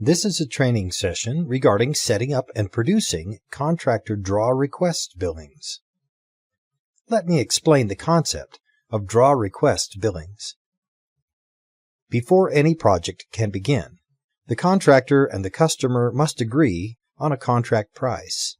This is a training session regarding setting up and producing contractor draw request billings. Let me explain the concept of draw request billings. Before any project can begin, the contractor and the customer must agree on a contract price.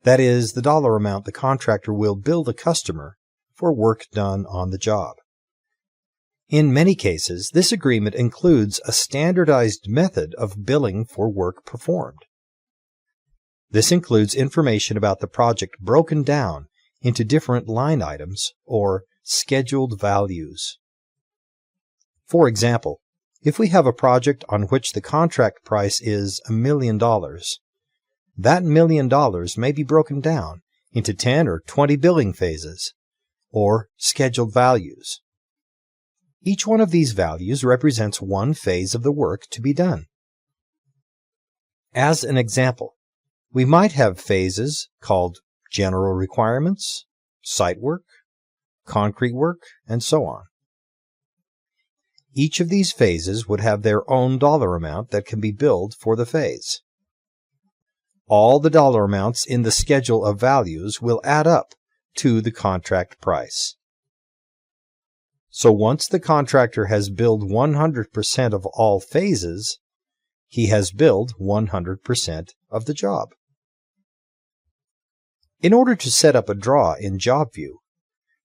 That is, the dollar amount the contractor will bill the customer for work done on the job. In many cases, this agreement includes a standardized method of billing for work performed. This includes information about the project broken down into different line items or scheduled values. For example, if we have a project on which the contract price is $1 million, that $1 million may be broken down into 10 or 20 billing phases, or scheduled values. Each one of these values represents one phase of the work to be done. As an example, we might have phases called general requirements, site work, concrete work, and so on. Each of these phases would have their own dollar amount that can be billed for the phase. All the dollar amounts in the schedule of values will add up to the contract price. So once the contractor has billed 100% of all phases, he has billed 100% of the job. In order to set up a draw in Job View,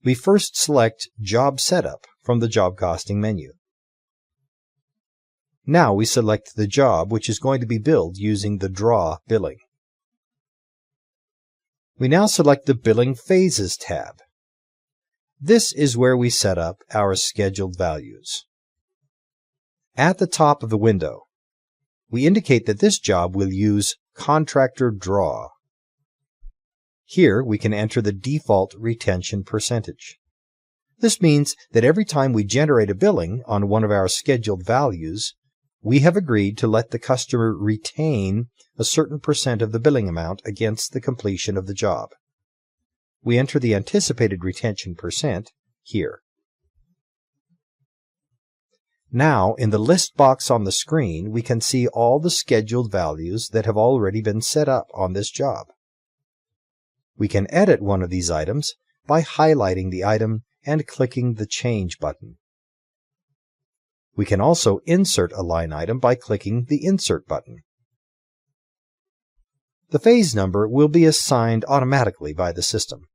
we first select Job Setup from the Job Costing menu. Now we select the job which is going to be billed using the Draw billing. We now select the Billing Phases tab. This is where we set up our scheduled values. At the top of the window, we indicate that this job will use Contractor Draw. Here we can enter the default retention percentage. This means that every time we generate a billing on one of our scheduled values, we have agreed to let the customer retain a certain percent of the billing amount against the completion of the job. We enter the anticipated retention percent here. Now, in the list box on the screen, we can see all the scheduled values that have already been set up on this job. We can edit one of these items by highlighting the item and clicking the Change button. We can also insert a line item by clicking the Insert button. The phase number will be assigned automatically by the system,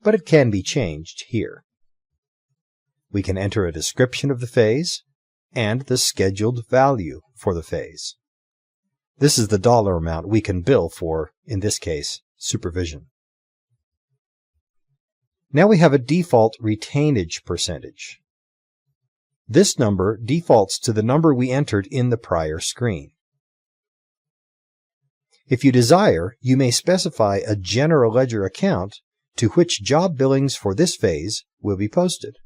but it can be changed here. We can enter a description of the phase and the scheduled value for the phase. This is the dollar amount we can bill for, in this case, supervision. Now we have a default retainage percentage. This number defaults to the number we entered in the prior screen. If you desire, you may specify a general ledger account to which job billings for this phase will be posted.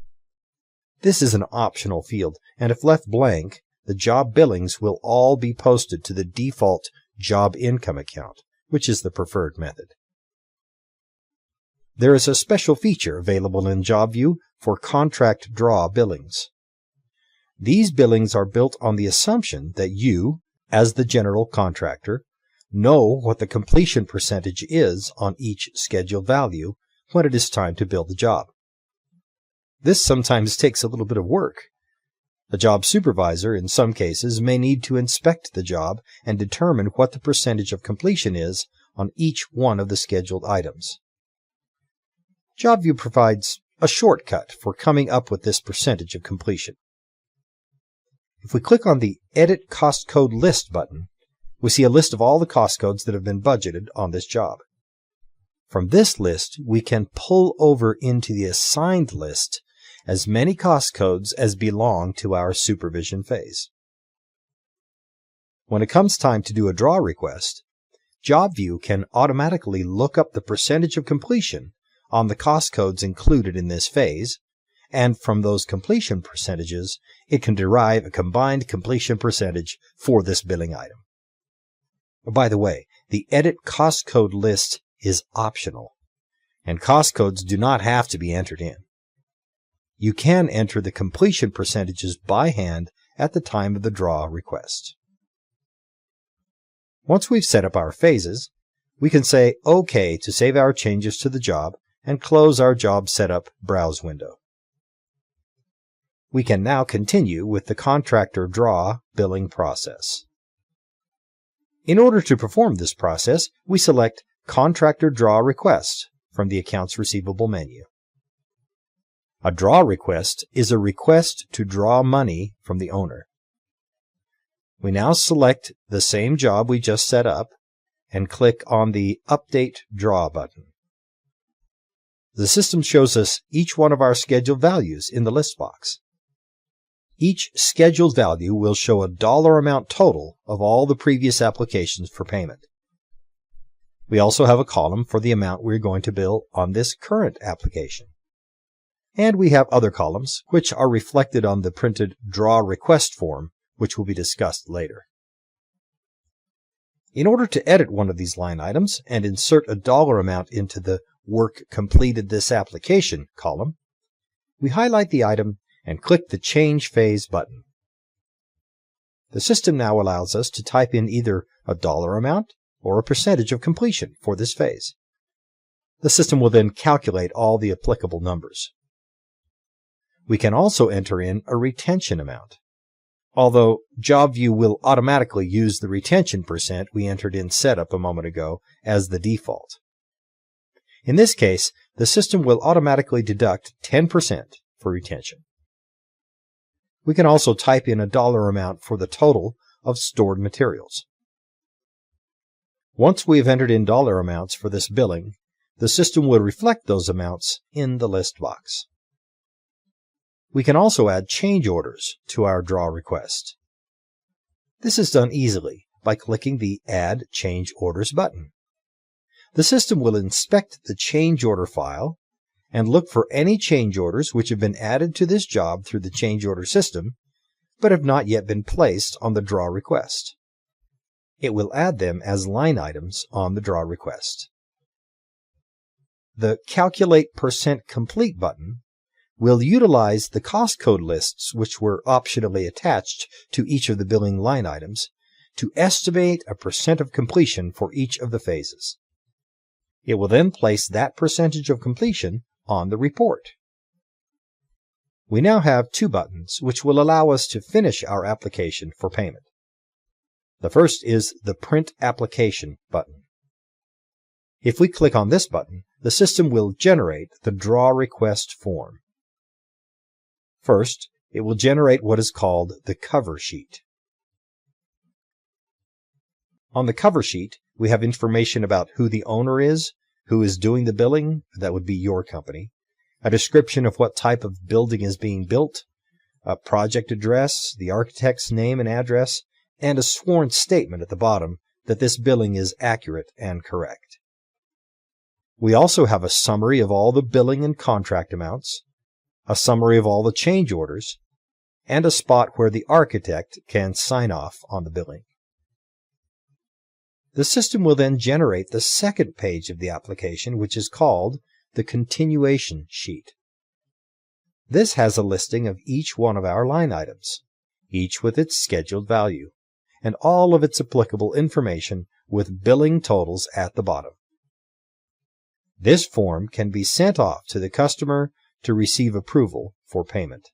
This is an optional field, and if left blank, the job billings will all be posted to the default job income account, which is the preferred method. There is a special feature available in Job View for contract draw billings. These billings are built on the assumption that you, as the general contractor, know what the completion percentage is on each scheduled value when it is time to bill the job. This sometimes takes a little bit of work. A job supervisor, in some cases, may need to inspect the job and determine what the percentage of completion is on each one of the scheduled items. JobView provides a shortcut for coming up with this percentage of completion. If we click on the Edit Cost Code List button, we see a list of all the cost codes that have been budgeted on this job. From this list, we can pull over into the assigned list as many cost codes as belong to our supervision phase. When it comes time to do a draw request, JobView can automatically look up the percentage of completion on the cost codes included in this phase, and from those completion percentages, it can derive a combined completion percentage for this billing item. By the way, the Edit Cost Code List is optional, and cost codes do not have to be entered in. You can enter the completion percentages by hand at the time of the draw request. Once we've set up our phases, we can say OK to save our changes to the job and close our Job Setup browse window. We can now continue with the Contractor Draw billing process. In order to perform this process, we select Contractor Draw Request from the Accounts Receivable menu. A draw request is a request to draw money from the owner. We now select the same job we just set up and click on the Update Draw button. The system shows us each one of our scheduled values in the list box. Each scheduled value will show a dollar amount total of all the previous applications for payment. We also have a column for the amount we're going to bill on this current application. And we have other columns, which are reflected on the printed Draw Request form, which will be discussed later. In order to edit one of these line items and insert a dollar amount into the Work Completed This Application column, we highlight the item and click the Change Phase button. The system now allows us to type in either a dollar amount or a percentage of completion for this phase. The system will then calculate all the applicable numbers. We can also enter in a retention amount, although JobView will automatically use the retention percent we entered in setup a moment ago as the default. In this case, the system will automatically deduct 10% for retention. We can also type in a dollar amount for the total of stored materials. Once we have entered in dollar amounts for this billing, the system will reflect those amounts in the list box. We can also add change orders to our draw request. This is done easily by clicking the Add Change Orders button. The system will inspect the change order file and look for any change orders which have been added to this job through the change order system, but have not yet been placed on the draw request. It will add them as line items on the draw request. The Calculate Percent Complete button will utilize the cost code lists which were optionally attached to each of the billing line items to estimate a percent of completion for each of the phases. It will then place that percentage of completion on the report. We now have two buttons which will allow us to finish our application for payment. The first is the Print Application button. If we click on this button, the system will generate the draw request form. First, it will generate what is called the cover sheet. On the cover sheet, we have information about who the owner is, who is doing the billing, that would be your company, a description of what type of building is being built, a project address, the architect's name and address, and a sworn statement at the bottom that this billing is accurate and correct. We also have a summary of all the billing and contract amounts, a summary of all the change orders, and a spot where the architect can sign off on the billing. The system will then generate the second page of the application, which is called the Continuation Sheet. This has a listing of each one of our line items, each with its scheduled value, and all of its applicable information with billing totals at the bottom. This form can be sent off to the customer to receive approval for payment.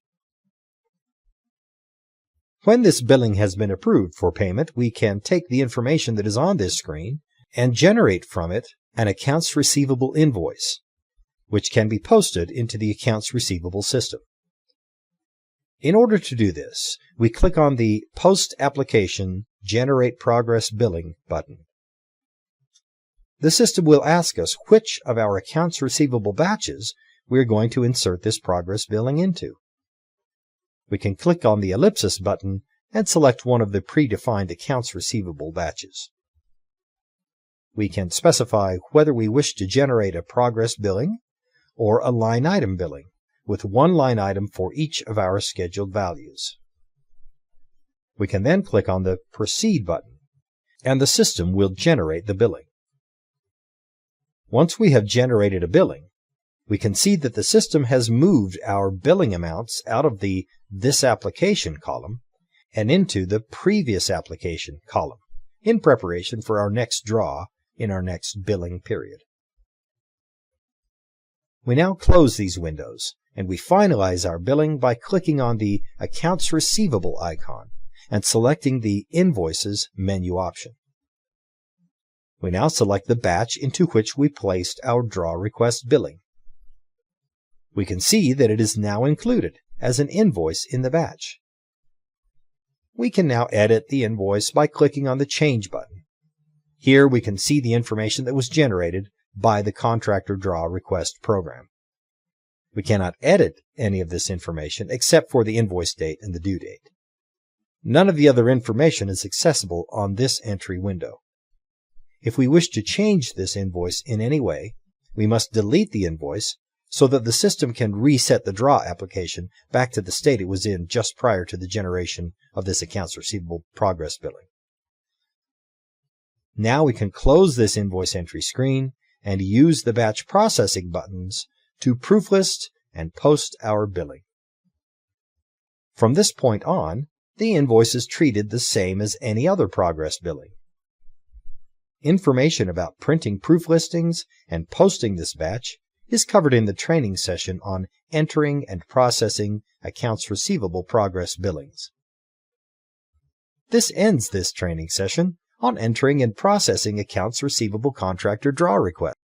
When this billing has been approved for payment, we can take the information that is on this screen and generate from it an accounts receivable invoice, which can be posted into the accounts receivable system. In order to do this, we click on the Post Application Generate Progress Billing button. The system will ask us which of our accounts receivable batches we are going to insert this progress billing into. We can click on the ellipsis button and select one of the predefined accounts receivable batches. We can specify whether we wish to generate a progress billing or a line item billing, with one line item for each of our scheduled values. We can then click on the Proceed button, and the system will generate the billing. Once we have generated a billing, we can see that the system has moved our billing amounts out of the This Application column and into the Previous Application column, in preparation for our next draw in our next billing period. We now close these windows, and we finalize our billing by clicking on the Accounts Receivable icon and selecting the Invoices menu option. We now select the batch into which we placed our draw request billing. We can see that it is now included as an invoice in the batch. We can now edit the invoice by clicking on the Change button. Here we can see the information that was generated by the Contractor Draw Request program. We cannot edit any of this information except for the invoice date and the due date. None of the other information is accessible on this entry window. If we wish to change this invoice in any way, we must delete the invoice so that the system can reset the draw application back to the state it was in just prior to the generation of this accounts receivable progress billing. Now we can close this invoice entry screen and use the batch processing buttons to prooflist and post our billing. From this point on, the invoice is treated the same as any other progress billing. Information about printing proof listings and posting this batch is covered in the training session on entering and processing accounts receivable progress billings. This ends this training session on entering and processing accounts receivable contractor draw requests.